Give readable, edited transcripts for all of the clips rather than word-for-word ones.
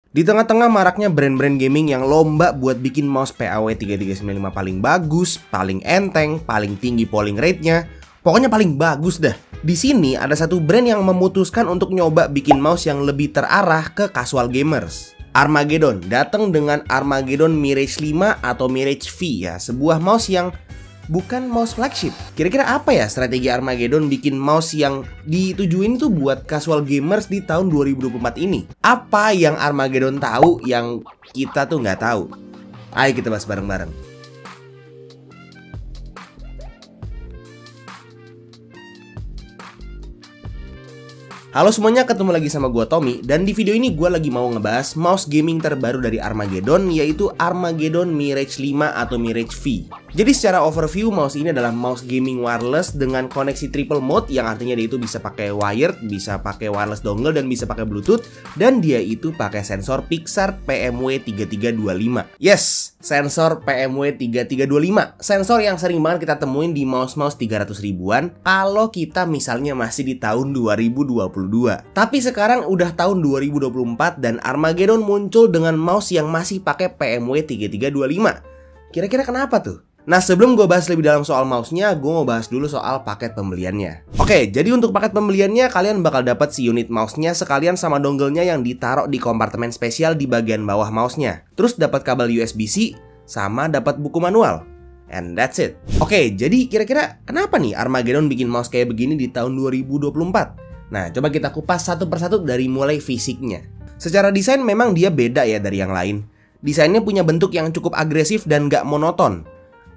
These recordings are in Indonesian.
Di tengah-tengah maraknya brand-brand gaming yang lomba buat bikin mouse PAW 3395 paling bagus, paling enteng, paling tinggi polling rate-nya, pokoknya paling bagus dah. Di sini ada satu brand yang memutuskan untuk nyoba bikin mouse yang lebih terarah ke casual gamers. Armageddon datang dengan Armageddon Mirage 5 atau Mirage V ya, sebuah mouse yang bukan mouse flagship. Kira-kira apa ya strategi Armageddon bikin mouse yang ditujuin tuh buat casual gamers di tahun 2024 ini? Apa yang Armageddon tahu yang kita tuh nggak tahu? Ayo kita bahas bareng-bareng. Halo semuanya, ketemu lagi sama gua Tommy. Dan di video ini gua lagi mau ngebahas mouse gaming terbaru dari Armageddon, yaitu Armageddon Mirage 5 atau Mirage V. Jadi secara overview, mouse ini adalah mouse gaming wireless dengan koneksi triple mode, yang artinya dia itu bisa pakai wired, bisa pakai wireless dongle, dan bisa pakai bluetooth. Dan dia itu pakai sensor Pixar PMW3325. Yes, sensor PMW3325. Sensor yang sering banget kita temuin di mouse-mouse 300 ribuan kalau kita misalnya masih di tahun 2022. Tapi sekarang udah tahun 2024 dan Armageddon muncul dengan mouse yang masih pakai PMW3325. Kira-kira kenapa tuh? Nah, sebelum gue bahas lebih dalam soal mouse-nya, gue mau bahas dulu soal paket pembeliannya. Oke, jadi untuk paket pembeliannya kalian bakal dapat si unit mouse-nya sekalian sama dongle-nya yang ditaruh di kompartemen spesial di bagian bawah mouse-nya. Terus dapat kabel USB-C sama dapat buku manual. And that's it. Oke, jadi kira-kira kenapa nih Armageddon bikin mouse kayak begini di tahun 2024? Nah, coba kita kupas satu persatu dari mulai fisiknya. Secara desain memang dia beda ya dari yang lain. Desainnya punya bentuk yang cukup agresif dan gak monoton.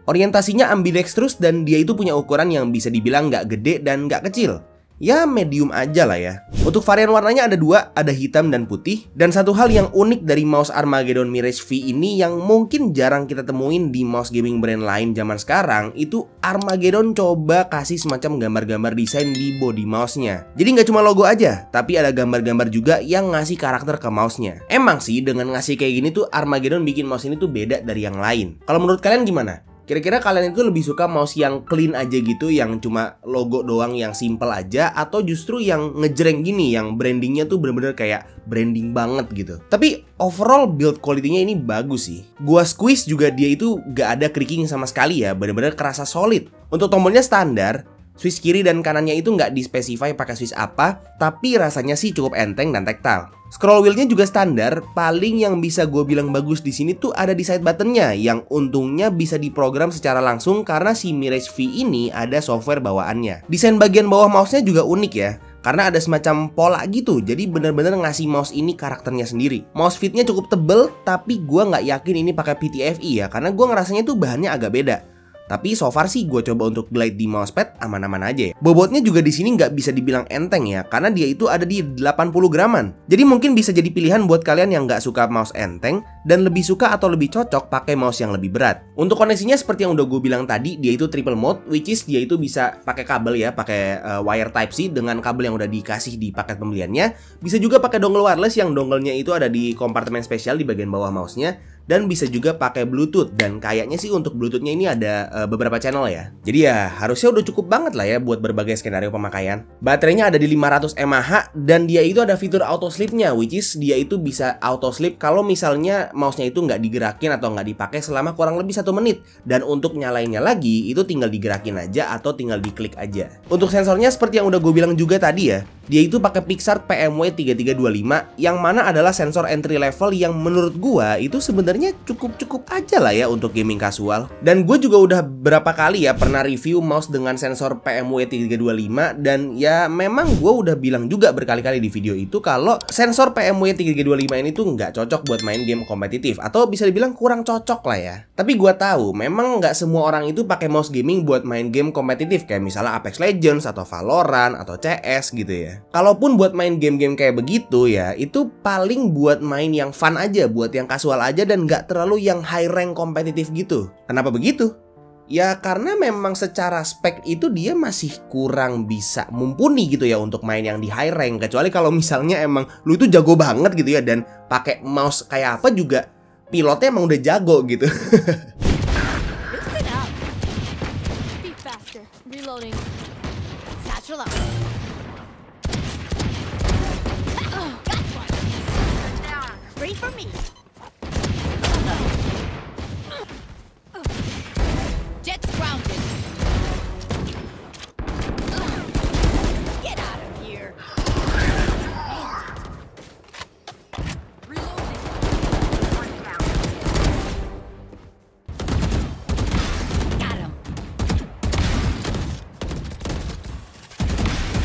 Orientasinya ambidextrous dan dia itu punya ukuran yang bisa dibilang gak gede dan gak kecil. Ya medium aja lah ya. Untuk varian warnanya ada dua, ada hitam dan putih. Dan satu hal yang unik dari mouse Armageddon Mirage V ini yang mungkin jarang kita temuin di mouse gaming brand lain zaman sekarang, itu Armageddon coba kasih semacam gambar-gambar desain di body mouse-nya. Jadi nggak cuma logo aja, tapi ada gambar-gambar juga yang ngasih karakter ke mouse-nya. Emang sih dengan ngasih kayak gini tuh Armageddon bikin mouse ini tuh beda dari yang lain. Kalau menurut kalian gimana? Kira-kira kalian itu lebih suka mouse yang clean aja gitu, yang cuma logo doang yang simple aja, atau justru yang ngejreng gini, yang brandingnya tuh bener-bener kayak branding banget gitu? Tapi overall build quality-nya ini bagus sih. Gua squeeze juga dia itu gak ada creaking sama sekali ya, bener-bener kerasa solid. Untuk tombolnya standar, switch kiri dan kanannya itu nggak dispesify pakai switch apa, tapi rasanya sih cukup enteng dan tactile. Scroll wheel-nya juga standar, paling yang bisa gue bilang bagus di sini tuh ada di side button-nya yang untungnya bisa diprogram secara langsung karena si Mirage V ini ada software bawaannya. Desain bagian bawah mouse-nya juga unik ya, karena ada semacam pola gitu, jadi bener-bener ngasih mouse ini karakternya sendiri. Mouse fit-nya cukup tebel, tapi gue nggak yakin ini pakai PTFE ya, karena gue ngerasanya tuh bahannya agak beda. Tapi so far sih gue coba untuk glide di mousepad aman-aman aja ya. Bobotnya juga di sini nggak bisa dibilang enteng ya, karena dia itu ada di 80 graman. Jadi mungkin bisa jadi pilihan buat kalian yang nggak suka mouse enteng dan lebih suka atau lebih cocok pakai mouse yang lebih berat. Untuk koneksinya seperti yang udah gue bilang tadi, dia itu triple mode, which is dia itu bisa pakai kabel ya, pakai wire type C dengan kabel yang udah dikasih di paket pembeliannya. Bisa juga pakai dongle wireless yang dongle-nya itu ada di kompartemen spesial di bagian bawah mouse-nya. Dan bisa juga pakai Bluetooth, dan kayaknya sih untuk Bluetooth-nya ini ada beberapa channel ya. Jadi ya harusnya udah cukup banget lah ya buat berbagai skenario pemakaian. Baterainya ada di 500 mAh dan dia itu ada fitur auto sleep-nya, which is dia itu bisa auto sleep kalau misalnya mouse-nya itu nggak digerakin atau nggak dipakai selama kurang lebih 1 menit. Dan untuk nyalainnya lagi itu tinggal digerakin aja atau tinggal diklik aja. Untuk sensornya seperti yang udah gue bilang juga tadi ya, dia itu pakai Pixar PMW3325 yang mana adalah sensor entry level yang menurut gua itu sebenarnya cukup-cukup aja lah ya untuk gaming casual. Dan gue juga udah berapa kali ya pernah review mouse dengan sensor PMW3325 dan ya memang gue udah bilang juga berkali-kali di video itu kalau sensor PMW3325 ini tuh nggak cocok buat main game kompetitif atau bisa dibilang kurang cocok lah ya. Tapi gue tahu memang nggak semua orang itu pakai mouse gaming buat main game kompetitif kayak misalnya Apex Legends atau Valorant atau CS gitu ya. Kalaupun buat main game-game kayak begitu ya, itu paling buat main yang fun aja, buat yang casual aja dan nggak terlalu yang high rank kompetitif gitu. Kenapa begitu? Ya karena memang secara spek itu dia masih kurang bisa mumpuni gitu ya untuk main yang di high rank. Kecuali kalau misalnya emang lu itu jago banget gitu ya dan pakai mouse kayak apa juga pilotnya emang udah jago gitu. Three for me. Jet's grounded. Get out of here. Reloading. Got him.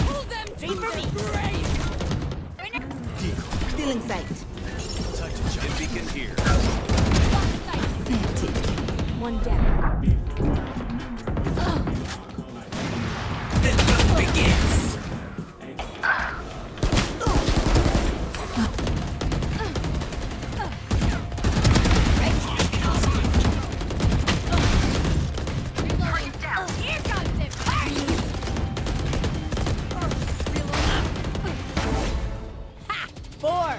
Pull them. Three for me. Stealing sight. Beacon here. One down. Begins. Here comes it. Ha! Four.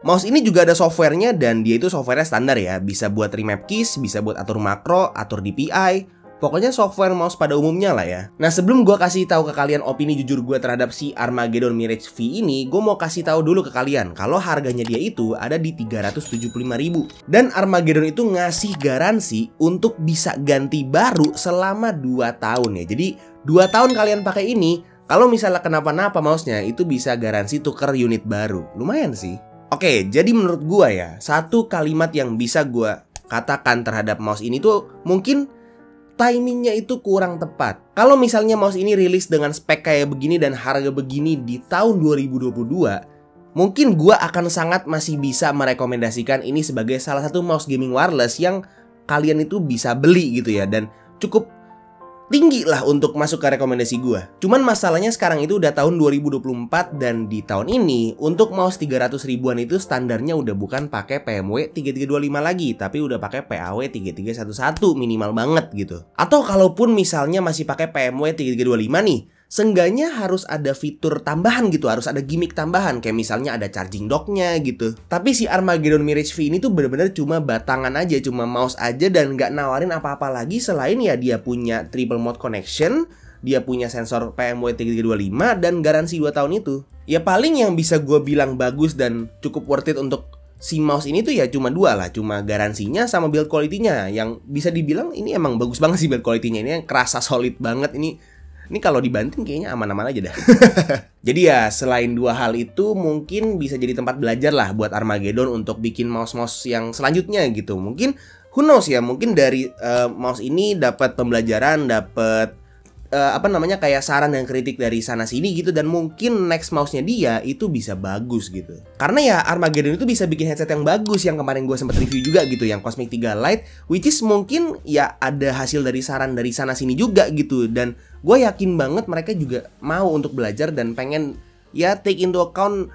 Mouse ini juga ada softwarenya dan dia itu softwarenya standar ya. Bisa buat remap keys, bisa buat atur makro, atur DPI. Pokoknya software mouse pada umumnya lah ya. Nah sebelum gue kasih tahu ke kalian opini jujur gue terhadap si Armageddon Mirage V ini, gue mau kasih tahu dulu ke kalian kalau harganya dia itu ada di 375.000. Dan Armageddon itu ngasih garansi untuk bisa ganti baru selama 2 tahun ya. Jadi 2 tahun kalian pakai ini, kalau misalnya kenapa-napa mouse-nya itu bisa garansi tuker unit baru. Lumayan sih. Oke, jadi menurut gua ya, satu kalimat yang bisa gua katakan terhadap mouse ini tuh mungkin timingnya itu kurang tepat. Kalau misalnya mouse ini rilis dengan spek kayak begini dan harga begini di tahun 2022, mungkin gua akan sangat masih bisa merekomendasikan ini sebagai salah satu mouse gaming wireless yang kalian itu bisa beli gitu ya, dan cukup tinggi lah untuk masuk ke rekomendasi gue. Cuman masalahnya sekarang itu udah tahun 2024 dan di tahun ini untuk mouse 300 ribuan itu standarnya udah bukan pakai PMW 3325 lagi, tapi udah pakai PAW 3311 minimal banget gitu. Atau kalaupun misalnya masih pakai PMW 3325 nih, seenggaknya harus ada fitur tambahan gitu, harus ada gimmick tambahan kayak misalnya ada charging docknya gitu. Tapi si Armageddon Mirage V ini tuh bener-bener cuma batangan aja, cuma mouse aja dan nggak nawarin apa-apa lagi selain ya dia punya triple mode connection, dia punya sensor PMW 3325 dan garansi 2 tahun itu. Ya paling yang bisa gue bilang bagus dan cukup worth it untuk si mouse ini tuh ya cuma 2 lah, cuma garansinya sama build quality-nya yang bisa dibilang ini emang bagus banget sih build quality-nya, ini yang kerasa solid banget ini. Ini kalau dibanting kayaknya aman-aman aja dah. Jadi ya selain 2 hal itu mungkin bisa jadi tempat belajar lah buat Armageddon untuk bikin mouse-mouse yang selanjutnya gitu. Mungkin who knows ya, mungkin dari mouse ini dapat pembelajaran, dapat kayak saran dan kritik dari sana sini gitu, dan mungkin next mouse-nya dia itu bisa bagus gitu. Karena ya Armageddon itu bisa bikin headset yang bagus yang kemarin gue sempat review juga gitu, yang Cosmic 3 Lite, which is mungkin ya ada hasil dari saran dari sana sini juga gitu, dan gue yakin banget mereka juga mau untuk belajar dan pengen ya take into account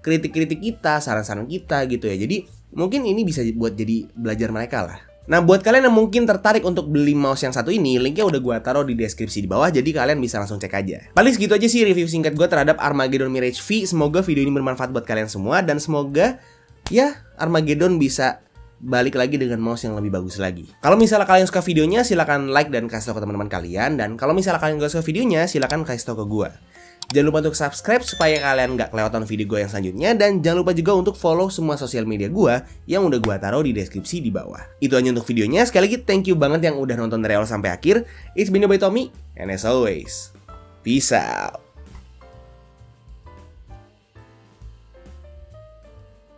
kritik-kritik kita, saran-saran kita gitu ya. Jadi mungkin ini bisa buat jadi belajar mereka lah. Nah buat kalian yang mungkin tertarik untuk beli mouse yang satu ini, linknya udah gue taruh di deskripsi di bawah, jadi kalian bisa langsung cek aja. Paling segitu aja sih review singkat gue terhadap Armageddon Mirage V. Semoga video ini bermanfaat buat kalian semua, dan semoga ya Armageddon bisa balik lagi dengan mouse yang lebih bagus lagi. Kalau misalnya kalian suka videonya, silahkan like dan kasih tau ke teman-teman kalian. Dan kalau misalnya kalian gak suka videonya, silahkan kasih tau ke gue. Jangan lupa untuk subscribe supaya kalian gak kelewatan video gue yang selanjutnya. Dan jangan lupa juga untuk follow semua sosial media gue yang udah gue taruh di deskripsi di bawah. Itu aja untuk videonya. Sekali lagi thank you banget yang udah nonton dari awal sampai akhir. It's been your boy Tommy, and as always, peace out.